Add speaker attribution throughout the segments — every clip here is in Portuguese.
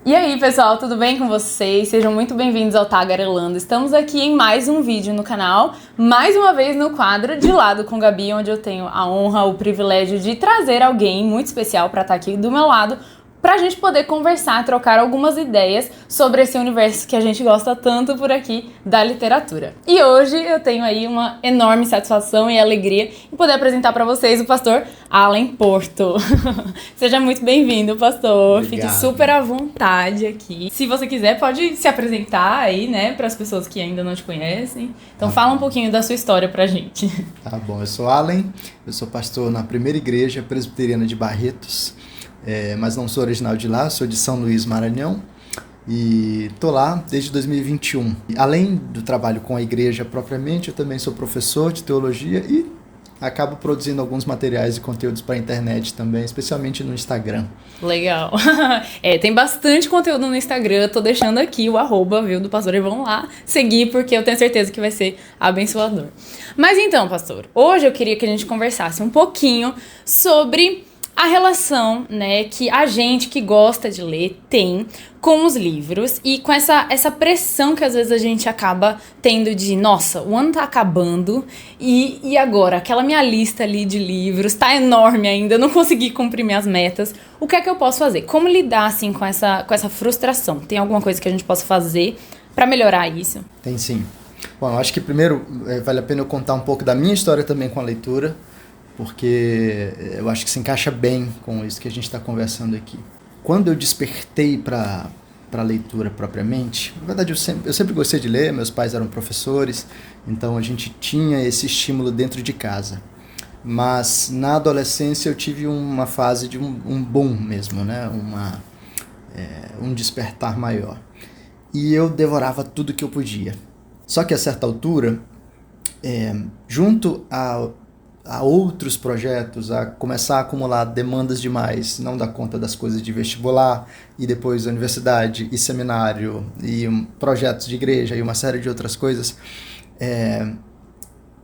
Speaker 1: E aí, pessoal, tudo bem com vocês? Sejam muito bem-vindos ao Tagarelando. Estamos aqui em mais um vídeo no canal, mais uma vez no quadro De Lado com Gabi, onde eu tenho a honra, o privilégio de trazer alguém muito especial para estar aqui do meu lado, pra gente poder conversar, trocar algumas ideias sobre esse universo que a gente gosta tanto por aqui da literatura. E hoje eu tenho aí uma enorme satisfação e alegria em poder apresentar para vocês o pastor Alan Porto. Seja muito bem-vindo, pastor.
Speaker 2: Obrigado.
Speaker 1: Fique super à vontade aqui. Se você quiser, pode se apresentar aí, né, para as pessoas que ainda não te conhecem. Então fala um pouquinho da sua história pra gente.
Speaker 2: Tá bom, eu sou Alan, eu sou pastor na Primeira Igreja Presbiteriana de Barretos, mas não sou original de lá, sou de São Luís, Maranhão, e tô lá desde 2021. Além do trabalho com a igreja propriamente, eu também sou professor de teologia e acabo produzindo alguns materiais e conteúdos para a internet também, especialmente no Instagram.
Speaker 1: Legal. Tem bastante conteúdo no Instagram, tô deixando aqui o @, viu, do pastor, e vão lá seguir, porque eu tenho certeza que vai ser abençoador. Mas então, pastor, hoje eu queria que a gente conversasse um pouquinho sobre a relação, né, que a gente que gosta de ler tem com os livros e com essa pressão que às vezes a gente acaba tendo de, nossa, o ano tá acabando e agora? Aquela minha lista ali de livros tá enorme ainda, eu não consegui cumprir minhas metas. O que é que eu posso fazer? Como lidar, assim, com essa frustração? Tem alguma coisa que a gente possa fazer pra melhorar isso?
Speaker 2: Tem sim. Bom, eu acho que primeiro vale a pena eu contar um pouco da minha história também com a leitura, porque eu acho que se encaixa bem com isso que a gente está conversando aqui. Quando eu despertei para a leitura propriamente, na verdade eu sempre gostei de ler, meus pais eram professores, então a gente tinha esse estímulo dentro de casa. Mas na adolescência eu tive uma fase de um boom mesmo, né? Um despertar maior. E eu devorava tudo que eu podia. Só que a certa altura, junto a outros projetos, a começar a acumular demandas demais, não dar conta das coisas de vestibular, e depois universidade, e seminário, e projetos de igreja, e uma série de outras coisas,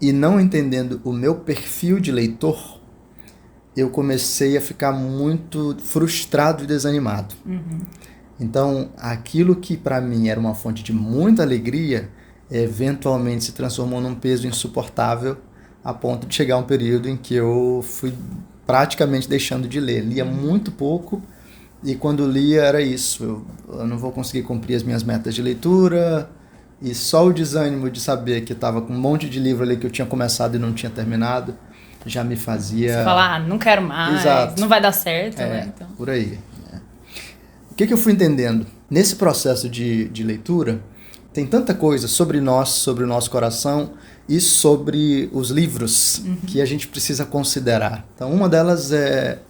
Speaker 2: e não entendendo o meu perfil de leitor, eu comecei a ficar muito frustrado e desanimado. Então, aquilo que para mim era uma fonte de muita alegria, eventualmente se transformou num peso insuportável, a ponto de chegar um período em que eu fui praticamente deixando de ler. Lia muito pouco e quando lia era isso. Eu não vou conseguir cumprir as minhas metas de leitura e só o desânimo de saber que estava com um monte de livro ali que eu tinha começado e não tinha terminado já me fazia...
Speaker 1: Você fala, não quero mais,
Speaker 2: Exato.
Speaker 1: Não vai dar certo, né? Então.
Speaker 2: Por aí. O que eu fui entendendo? Nesse processo de leitura, tem tanta coisa sobre nós, sobre o nosso coração e sobre os livros que a gente precisa considerar. Então, uma delas é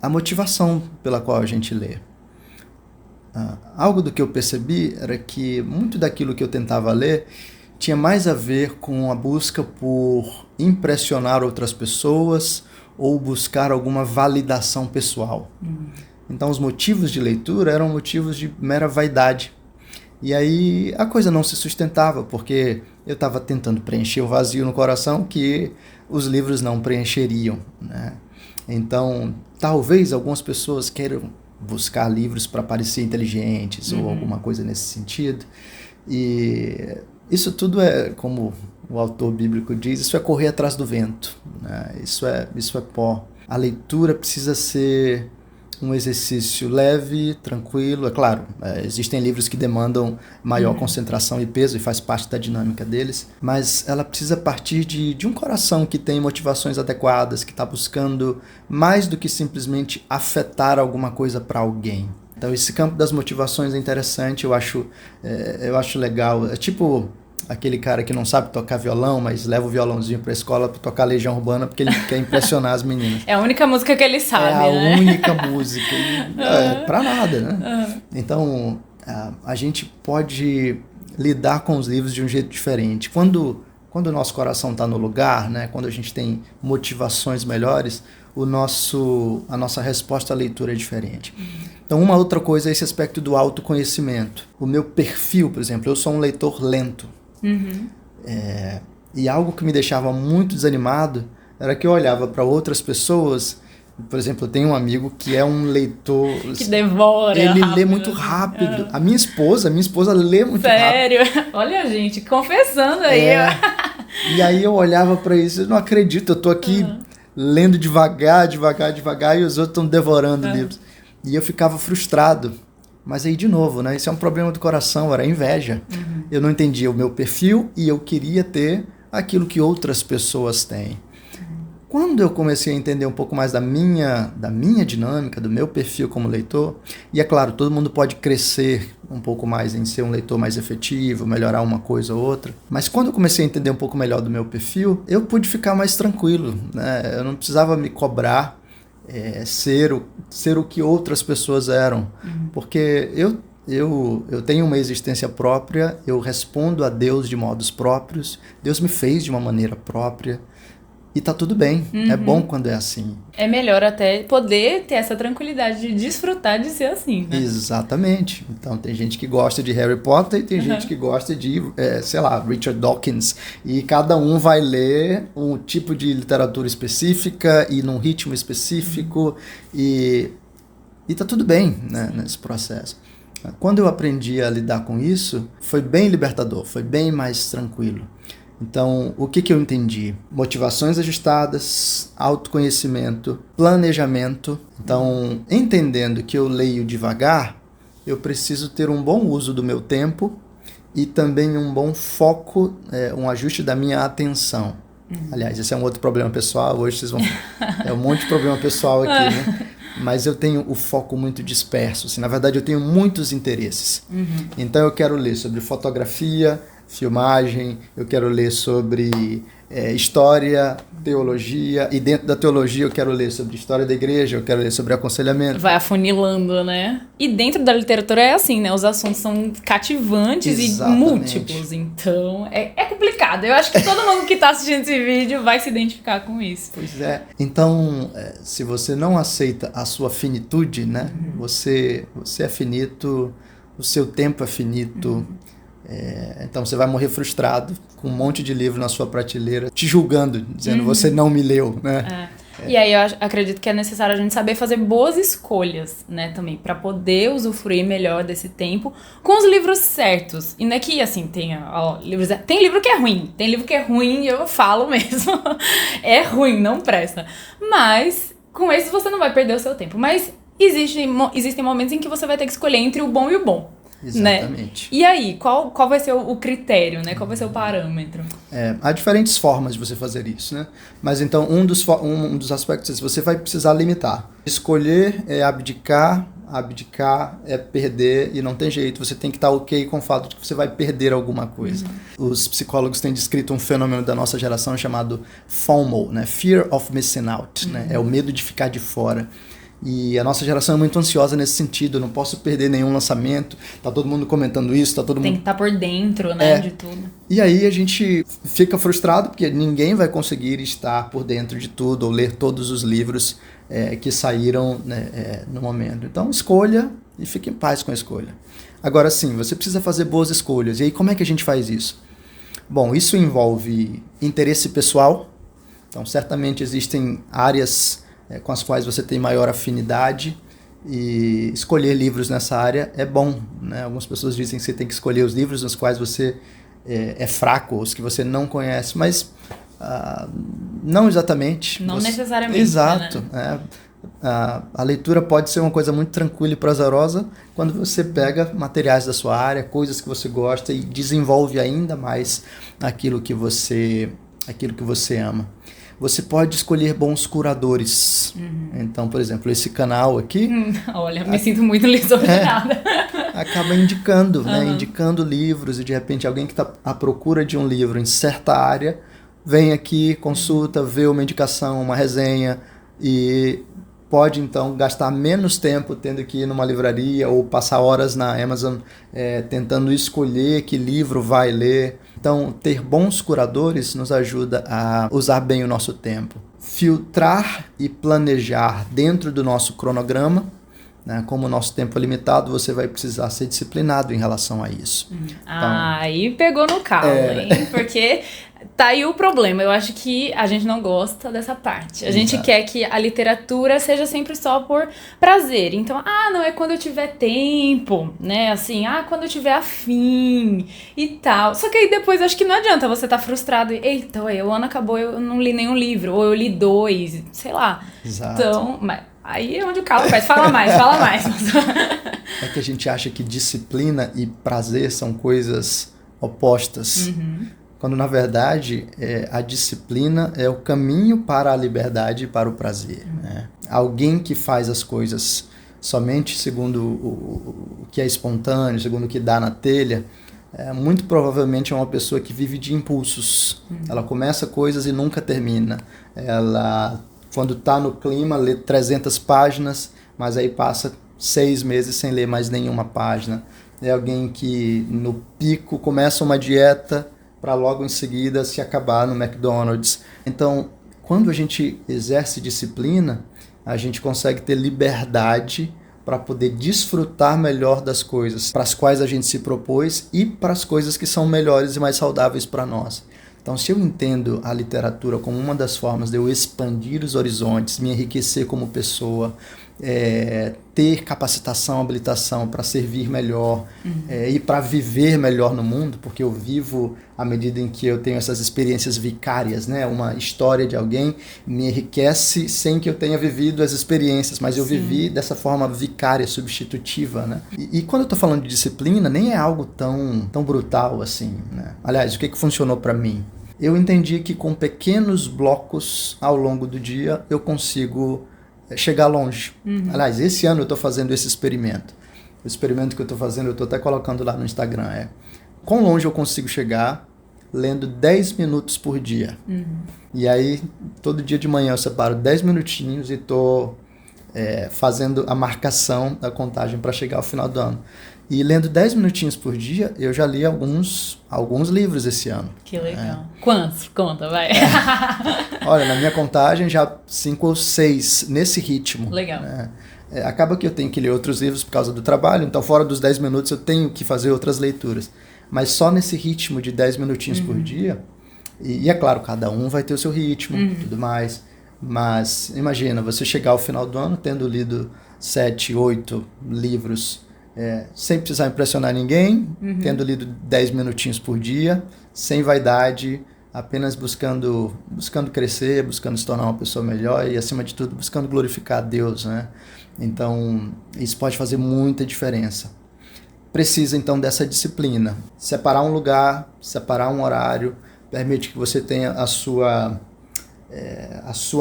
Speaker 2: a motivação pela qual a gente lê. Algo do que eu percebi era que muito daquilo que eu tentava ler tinha mais a ver com a busca por impressionar outras pessoas ou buscar alguma validação pessoal. Então, os motivos de leitura eram motivos de mera vaidade. E aí a coisa não se sustentava, porque eu estava tentando preencher o vazio no coração que os livros não preencheriam, né? Então, talvez algumas pessoas queiram buscar livros para parecer inteligentes ou alguma coisa nesse sentido. E isso tudo é, como o autor bíblico diz, isso é correr atrás do vento, né? Isso é pó. A leitura precisa ser um exercício leve, tranquilo. É claro, existem livros que demandam maior concentração e peso e faz parte da dinâmica deles, mas ela precisa partir de um coração que tem motivações adequadas, que está buscando mais do que simplesmente afetar alguma coisa para alguém. Então esse campo das motivações é interessante, eu acho legal. É tipo aquele cara que não sabe tocar violão, mas leva o violãozinho pra escola pra tocar Legião Urbana porque ele quer impressionar as meninas.
Speaker 1: É a única música que ele sabe,
Speaker 2: né?
Speaker 1: É a
Speaker 2: única música. Pra nada, né? Então, a gente pode lidar com os livros de um jeito diferente. Quando o nosso coração está no lugar, né? Quando a gente tem motivações melhores, a nossa resposta à leitura é diferente. Então, uma outra coisa é esse aspecto do autoconhecimento. O meu perfil, por exemplo, eu sou um leitor lento. E algo que me deixava muito desanimado era que eu olhava para outras pessoas Por exemplo, eu tenho um amigo que é um leitor...
Speaker 1: Que devora.
Speaker 2: Ele
Speaker 1: rápido.
Speaker 2: lê muito rápido. A minha esposa lê muito rápido.
Speaker 1: Sério? Olha, gente, confessando aí.
Speaker 2: E aí eu olhava pra isso, eu não acredito, eu tô aqui lendo devagar, e os outros estão devorando livros. E eu ficava frustrado. Mas aí, de novo, né? Isso é um problema do coração, era inveja. Eu não entendia o meu perfil e eu queria ter aquilo que outras pessoas têm. Quando eu comecei a entender um pouco mais da minha dinâmica, do meu perfil como leitor, e é claro, todo mundo pode crescer um pouco mais em ser um leitor mais efetivo, melhorar uma coisa ou outra, mas quando eu comecei a entender um pouco melhor do meu perfil, eu pude ficar mais tranquilo, né? Eu não precisava me cobrar ser o que outras pessoas eram, porque eu tenho uma existência própria, eu respondo a Deus de modos próprios, Deus me fez de uma maneira própria, e tá tudo bem, é bom quando é assim.
Speaker 1: É melhor até poder ter essa tranquilidade de desfrutar de ser assim, né?
Speaker 2: Exatamente. Então tem gente que gosta de Harry Potter e tem gente que gosta de, sei lá, Richard Dawkins. E cada um vai ler um tipo de literatura específica e num ritmo específico e tá tudo bem, né, nesse processo. Quando eu aprendi a lidar com isso, foi bem libertador, foi bem mais tranquilo. Então, o que eu entendi? Motivações ajustadas, autoconhecimento, planejamento. Então, entendendo que eu leio devagar, eu preciso ter um bom uso do meu tempo e também um bom foco, um ajuste da minha atenção. Aliás, esse é um outro problema pessoal, hoje vocês vão... É um monte de problema pessoal aqui, né? Mas eu tenho o foco muito disperso. Assim, na verdade, eu tenho muitos interesses. Então, eu quero ler sobre fotografia, filmagem, eu quero ler sobre história, teologia, e dentro da teologia eu quero ler sobre história da igreja, eu quero ler sobre aconselhamento.
Speaker 1: Vai afunilando, né? E dentro da literatura é assim, né? Os assuntos são cativantes e múltiplos, então é complicado. Eu acho que todo mundo que tá assistindo esse vídeo vai se identificar com isso.
Speaker 2: Pois é. Então, se você não aceita a sua finitude, né? Você é finito, o seu tempo é finito. Então você vai morrer frustrado com um monte de livro na sua prateleira te julgando, dizendo você não me leu, né?
Speaker 1: E aí eu acredito que é necessário a gente saber fazer boas escolhas, né, também, para poder usufruir melhor desse tempo com os livros certos. E não é que, assim, tem livro que é ruim, eu falo mesmo, é ruim, não presta. Mas com esses você não vai perder o seu tempo. Mas existem momentos em que você vai ter que escolher entre o bom e o bom.
Speaker 2: Exatamente.
Speaker 1: Né? E aí, qual vai ser o critério, né? Qual vai ser o parâmetro?
Speaker 2: Há diferentes formas de você fazer isso, né? Mas então, um dos aspectos é você vai precisar limitar. Escolher é abdicar é perder e não tem jeito. Você tem que estar ok com o fato de que você vai perder alguma coisa. Os psicólogos têm descrito um fenômeno da nossa geração chamado FOMO, né? Fear of Missing Out, né? É o medo de ficar de fora. E a nossa geração é muito ansiosa nesse sentido. Eu não posso perder nenhum lançamento. Tá todo mundo comentando isso,
Speaker 1: Tem que estar por dentro, né, de tudo.
Speaker 2: E aí a gente fica frustrado porque ninguém vai conseguir estar por dentro de tudo ou ler todos os livros que saíram, né, no momento. Então escolha e fique em paz com a escolha. Agora sim, você precisa fazer boas escolhas. E aí como é que a gente faz isso? Bom, isso envolve interesse pessoal. Então certamente existem áreas com as quais você tem maior afinidade, e escolher livros nessa área é bom, né? Algumas pessoas dizem que você tem que escolher os livros nos quais você é fraco, os que você não conhece, mas não exatamente.
Speaker 1: Não necessariamente.
Speaker 2: Exato.
Speaker 1: Né?
Speaker 2: A leitura pode ser uma coisa muito tranquila e prazerosa quando você pega materiais da sua área, coisas que você gosta e desenvolve ainda mais aquilo que você ama. Você pode escolher bons curadores. Então, por exemplo, esse canal aqui...
Speaker 1: Olha, me sinto muito lisonjeada.
Speaker 2: Acaba indicando, né? Indicando livros, e de repente alguém que está à procura de um livro em certa área vem aqui, consulta, vê uma indicação, uma resenha, e pode então gastar menos tempo tendo que ir numa livraria ou passar horas na Amazon tentando escolher que livro vai ler. Então, ter bons curadores nos ajuda a usar bem o nosso tempo. Filtrar e planejar dentro do nosso cronograma, né? Como o nosso tempo é limitado, você vai precisar ser disciplinado em relação a isso.
Speaker 1: Aí pegou no calo, hein? Porque Tá aí o problema. Eu acho que a gente não gosta dessa parte. A gente quer que a literatura seja sempre só por prazer. Então, não é quando eu tiver tempo, né? Assim, quando eu tiver afim e tal. Só que aí depois acho que não adianta você tá frustrado. Eita, o ano acabou, eu não li nenhum livro. Ou eu li 2, sei lá.
Speaker 2: Exato.
Speaker 1: Então, aí é onde o calo faz. Fala mais, fala mais.
Speaker 2: É que a gente acha que disciplina e prazer são coisas opostas. Quando, na verdade, a disciplina é o caminho para a liberdade e para o prazer. Né? Alguém que faz as coisas somente segundo o que é espontâneo, segundo o que dá na telha, muito provavelmente é uma pessoa que vive de impulsos. Ela começa coisas e nunca termina. Ela, quando está no clima, lê 300 páginas, mas aí passa 6 meses sem ler mais nenhuma página. É alguém que, no pico, começa uma dieta para logo em seguida se acabar no McDonald's. Então, quando a gente exerce disciplina, a gente consegue ter liberdade para poder desfrutar melhor das coisas para as quais a gente se propôs e para as coisas que são melhores e mais saudáveis para nós. Então, se eu entendo a literatura como uma das formas de eu expandir os horizontes, me enriquecer como pessoa, ter capacitação, habilitação para servir melhor e para viver melhor no mundo, porque eu vivo à medida em que eu tenho essas experiências vicárias, né? Uma história de alguém me enriquece sem que eu tenha vivido as experiências, mas eu vivi dessa forma vicária, substitutiva, né? E quando eu estou falando de disciplina, nem é algo tão brutal assim, né? Aliás, o que funcionou para mim? Eu entendi que com pequenos blocos ao longo do dia eu consigo chegar longe. Aliás, esse ano eu estou fazendo esse experimento. O experimento que eu estou fazendo, eu estou até colocando lá no Instagram, quão longe eu consigo chegar lendo 10 minutos por dia. E aí, todo dia de manhã eu separo 10 minutinhos e estou fazendo a marcação da contagem para chegar ao final do ano. E lendo 10 minutinhos por dia, eu já li alguns livros esse ano.
Speaker 1: Que legal. Quantos? Conta, vai.
Speaker 2: Olha, na minha contagem já 5 ou 6 nesse ritmo.
Speaker 1: Legal.
Speaker 2: Né? Acaba que eu tenho que ler outros livros por causa do trabalho, então fora dos 10 minutos eu tenho que fazer outras leituras. Mas só nesse ritmo de 10 minutinhos por dia, e é claro, cada um vai ter o seu ritmo e tudo mais, mas imagina, você chegar ao final do ano tendo lido 7, 8 livros, sem precisar impressionar ninguém, tendo lido 10 minutinhos por dia, sem vaidade, apenas buscando crescer, buscando se tornar uma pessoa melhor e, acima de tudo, buscando glorificar a Deus, né? Então, isso pode fazer muita diferença. Precisa, então, dessa disciplina. Separar um lugar, separar um horário, permite que você tenha a sua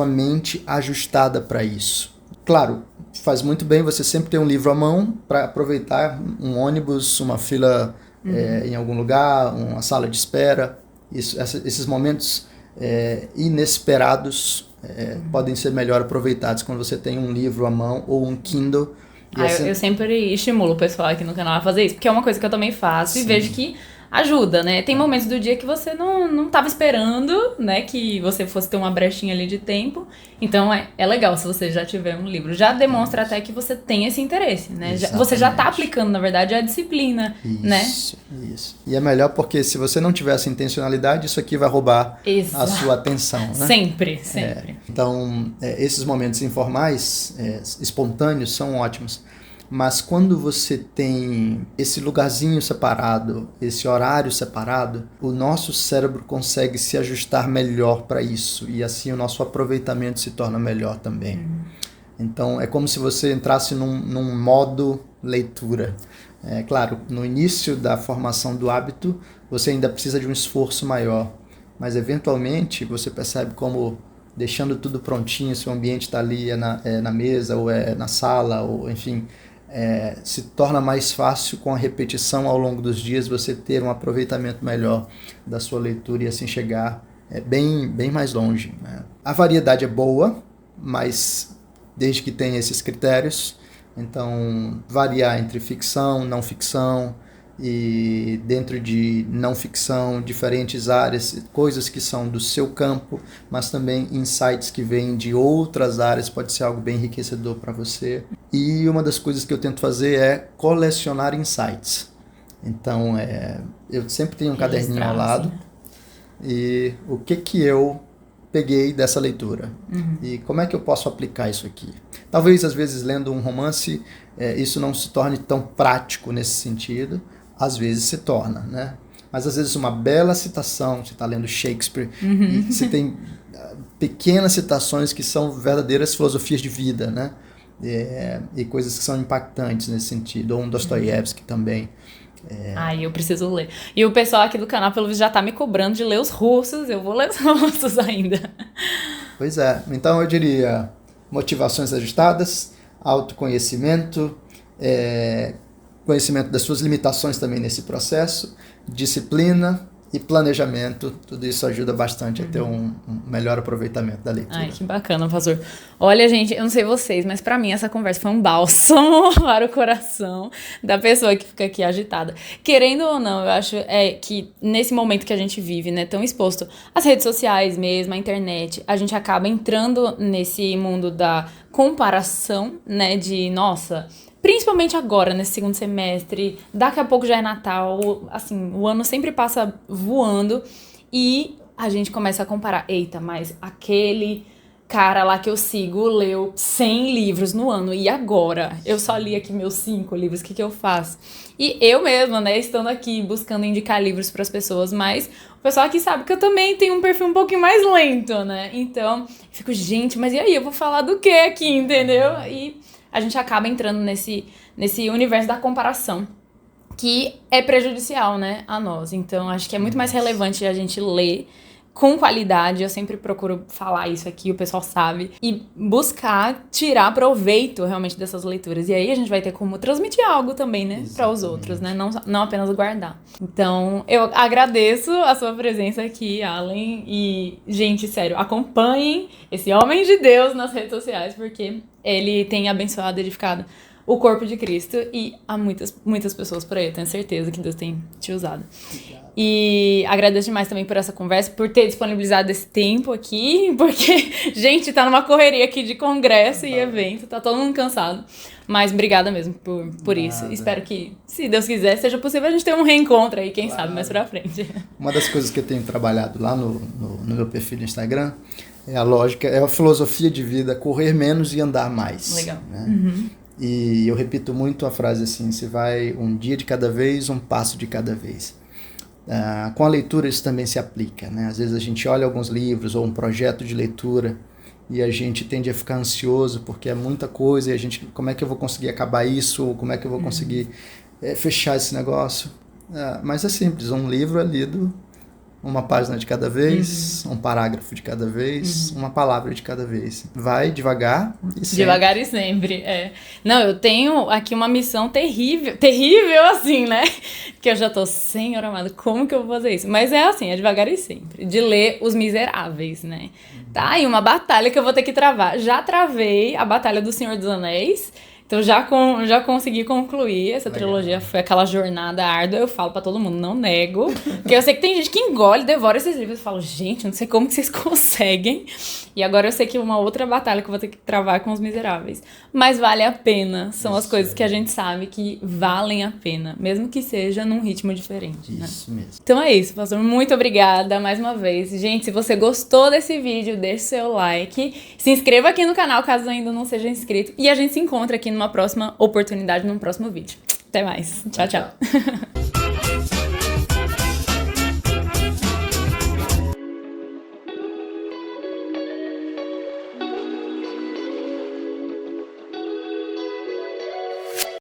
Speaker 2: mente ajustada para isso. Claro, faz muito bem você sempre ter um livro à mão para aproveitar um ônibus, uma fila em algum lugar, uma sala de espera. Esses momentos inesperados podem ser melhor aproveitados quando você tem um livro à mão ou um Kindle.
Speaker 1: Eu sempre estimulo o pessoal aqui no canal a fazer isso, porque é uma coisa que eu também faço e vejo que ajuda, né? Tem momentos do dia que você não estava esperando, né? Que você fosse ter uma brechinha ali de tempo. Então, é legal se você já tiver um livro. Já demonstra até que você tem esse interesse, né? Você já está aplicando, na verdade, a disciplina, né?
Speaker 2: Isso. E é melhor porque se você não tiver essa intencionalidade, isso aqui vai roubar a sua atenção, né?
Speaker 1: Sempre.
Speaker 2: Então, esses momentos informais, espontâneos, são ótimos. Mas quando você tem esse lugarzinho separado, esse horário separado, o nosso cérebro consegue se ajustar melhor para isso e assim o nosso aproveitamento se torna melhor também. Então é como se você entrasse num modo leitura. Claro, no início da formação do hábito, você ainda precisa de um esforço maior, mas eventualmente você percebe como, deixando tudo prontinho, se o ambiente está ali na mesa ou na sala, ou enfim, se torna mais fácil com a repetição ao longo dos dias você ter um aproveitamento melhor da sua leitura e assim chegar bem mais longe, né? A variedade é boa, mas desde que tenha esses critérios, então variar entre ficção, não ficção, e dentro de não ficção, diferentes áreas, coisas que são do seu campo, mas também insights que vêm de outras áreas, pode ser algo bem enriquecedor para você. E uma das coisas que eu tento fazer é colecionar insights. Então, eu sempre tenho um caderninho ao lado, e o que eu peguei dessa leitura. E como é que eu posso aplicar isso aqui? Talvez, às vezes, lendo um romance, isso não se torne tão prático nesse sentido. Às vezes se torna, né? Mas, às vezes, uma bela citação, você está lendo Shakespeare, e você tem pequenas citações que são verdadeiras filosofias de vida, né? E coisas que são impactantes nesse sentido. Ou um Dostoiévski também.
Speaker 1: Ai, eu preciso ler. E o pessoal aqui do canal, pelo visto, já tá me cobrando de ler os russos. Eu vou ler os russos ainda.
Speaker 2: Pois é. Então, eu diria motivações ajustadas, autoconhecimento, conhecimento das suas limitações também nesse processo, disciplina e planejamento. Tudo isso ajuda bastante a ter um melhor aproveitamento da leitura.
Speaker 1: Ai, que bacana, pastor. Olha, gente, eu não sei vocês, mas pra mim essa conversa foi um bálsamo para o coração da pessoa que fica aqui agitada. Querendo ou não, eu acho que nesse momento que a gente vive, né, tão exposto às redes sociais mesmo, à internet, a gente acaba entrando nesse mundo da comparação, né, de, nossa... Principalmente agora, nesse segundo semestre, daqui a pouco já é Natal, assim, o ano sempre passa voando e a gente começa a comparar. Eita, mas aquele cara lá que eu sigo leu 100 livros no ano e agora? Eu só li aqui meus 5 livros, o que eu faço? E eu mesma, né, estando aqui buscando indicar livros para as pessoas, mas o pessoal aqui sabe que eu também tenho um perfil um pouquinho mais lento, né? Então, fico, gente, mas e aí? Eu vou falar do que aqui, entendeu? E... a gente acaba entrando nesse universo da comparação, que é prejudicial, né, a nós. Então, acho que é muito mais relevante a gente ler com qualidade. Eu sempre procuro falar isso aqui, o pessoal sabe. E buscar tirar proveito, realmente, dessas leituras. E aí a gente vai ter como transmitir algo também, né, para os outros, né, não apenas guardar. Então, eu agradeço a sua presença aqui, Allen. E, gente, sério, acompanhem esse homem de Deus nas redes sociais, porque... ele tem abençoado, edificado o corpo de Cristo e há muitas pessoas por aí. Eu tenho certeza que Deus tem te usado. Obrigado. E agradeço demais também por essa conversa, por ter disponibilizado esse tempo aqui, porque, gente, tá numa correria aqui de congresso e evento, tá todo mundo cansado. Mas obrigada mesmo por isso. Espero que, se Deus quiser, seja possível a gente ter um reencontro aí, quem sabe, mais pra frente.
Speaker 2: Uma das coisas que eu tenho trabalhado lá no meu perfil no Instagram é a lógica, é a filosofia de vida, correr menos e andar mais.
Speaker 1: Legal.
Speaker 2: Né? E eu repito muito a frase assim, se vai um dia de cada vez, um passo de cada vez. Com a leitura isso também se aplica. Né? Às vezes a gente olha alguns livros ou um projeto de leitura e a gente tende a ficar ansioso porque é muita coisa e a gente, como é que eu vou conseguir acabar isso? Como é que eu vou conseguir fechar esse negócio? Mas é simples, um livro é lido uma página de cada vez, um parágrafo de cada vez, uma palavra de cada vez. Vai devagar e sempre.
Speaker 1: Devagar e sempre, Não, eu tenho aqui uma missão terrível assim, né? Que eu já tô, Senhor amado, como que eu vou fazer isso? Mas é assim, é devagar e sempre. De ler Os Miseráveis, né? Tá aí uma batalha que eu vou ter que travar. Já travei a Batalha do Senhor dos Anéis. Então já consegui concluir essa trilogia, foi aquela jornada árdua, eu falo pra todo mundo, não nego, porque eu sei que tem gente que engole, devora esses livros, eu falo, gente, não sei como que vocês conseguem, e agora eu sei que uma outra batalha que eu vou ter que travar com Os Miseráveis, mas vale a pena, são as coisas que a gente sabe que valem a pena, mesmo que seja num ritmo diferente, né?
Speaker 2: Isso mesmo.
Speaker 1: Então é isso, pastor, muito obrigada mais uma vez, gente, se você gostou desse vídeo, deixe seu like, se inscreva aqui no canal caso ainda não seja inscrito, e a gente se encontra aqui numa próxima oportunidade, num próximo vídeo. Até mais. Tchau, tchau.